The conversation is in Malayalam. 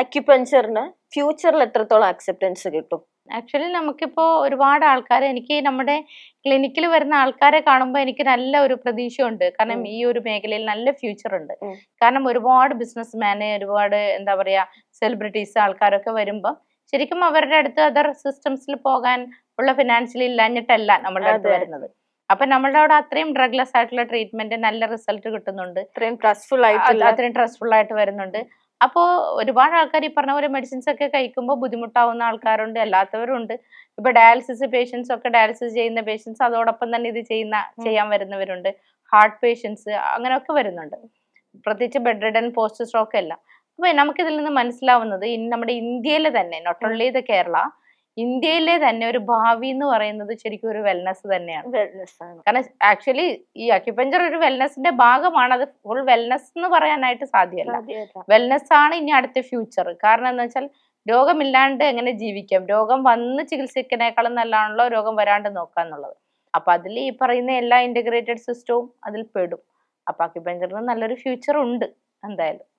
അക്യുപഞ്ചറിന് ഫ്യൂച്ചറിൽ എത്രത്തോളം അക്സെപ്റ്റൻസ് കിട്ടും? ആക്ച്വലി നമുക്കിപ്പോ ഒരുപാട് ആൾക്കാർ, എനിക്ക് നമ്മുടെ ക്ലിനിക്കിൽ വരുന്ന ആൾക്കാരെ കാണുമ്പോൾ എനിക്ക് നല്ല ഒരു പ്രതീക്ഷയുണ്ട്. കാരണം ഈ ഒരു മേഖലയിൽ നല്ല ഫ്യൂച്ചർ ഉണ്ട്. കാരണം ഒരുപാട് ബിസിനസ് ഒരുപാട് എന്താ പറയാ സെലിബ്രിറ്റീസ് ആൾക്കാരൊക്കെ വരുമ്പോൾ ശരിക്കും അവരുടെ അടുത്ത് അതർ സിസ്റ്റംസിൽ പോകാൻ ഉള്ള ഫിനാൻഷ്യലി ഇല്ലാഞ്ഞിട്ടല്ല നമ്മളുടെ അടുത്ത് വരുന്നത്. അപ്പൊ നമ്മളുടെ അവിടെ അത്രയും ഡ്രഗ്ലെസ് ആയിട്ടുള്ള ട്രീറ്റ്മെന്റ് നല്ല റിസൾട്ട് കിട്ടുന്നുണ്ട്, അത്രയും ട്രസ്റ്റ്ഫുൾ ആയിട്ട് വരുന്നുണ്ട്. അപ്പോൾ ഒരുപാട് ആൾക്കാർ ഈ പറഞ്ഞ പോലെ മെഡിസിൻസ് ഒക്കെ കഴിക്കുമ്പോൾ ബുദ്ധിമുട്ടാവുന്ന ആൾക്കാരുണ്ട്, അല്ലാത്തവരുണ്ട്. ഇപ്പൊ ഡയാലിസിസ് പേഷ്യൻസ് ഒക്കെ, ഡയാലിസിസ് ചെയ്യുന്ന പേഷ്യൻസ് അതോടൊപ്പം തന്നെ ഇത് ചെയ്യാൻ വരുന്നവരുണ്ട്. ഹാർട്ട് പേഷ്യൻസ് അങ്ങനെയൊക്കെ വരുന്നുണ്ട്, പ്രത്യേകിച്ച് ബെഡ് റിഡൻ, പോസ്റ്റ് സ്ട്രോക്ക് എല്ലാം. അപ്പൊ നമുക്കിതിൽ നിന്ന് മനസ്സിലാവുന്നത് നമ്മുടെ ഇന്ത്യയിലെ തന്നെ, നോട്ട് ഓൺലി ദ കേരള, ഇന്ത്യയിലെ തന്നെ ഒരു ഭാവി എന്ന് പറയുന്നത് ശരിക്കും ഒരു വെൽനെസ് തന്നെയാണ്. കാരണം ആക്ച്വലി ഈ അക്യുപഞ്ചർ ഒരു വെൽനെസിന്റെ ഭാഗമാണ്. അത് ഫുൾ വെൽനെസ് എന്ന് പറയാനായിട്ട് സാധ്യമല്ല. വെൽനെസ് ആണ് ഇനി അടുത്ത ഫ്യൂച്ചർ. കാരണം എന്താ വെച്ചാൽ രോഗമില്ലാണ്ട് എങ്ങനെ ജീവിക്കാം, രോഗം വന്ന് ചികിത്സിക്കുന്നേക്കാളും നല്ലതാണല്ലോ രോഗം വരാണ്ട് നോക്കാന്നുള്ളത്. അപ്പൊ അതിൽ ഈ പറയുന്ന എല്ലാ ഇന്റഗ്രേറ്റഡ് സിസ്റ്റവും അതിൽ പെടും. അപ്പൊ അക്യുപഞ്ചറിന് നല്ലൊരു ഫ്യൂച്ചർ ഉണ്ട് എന്തായാലും.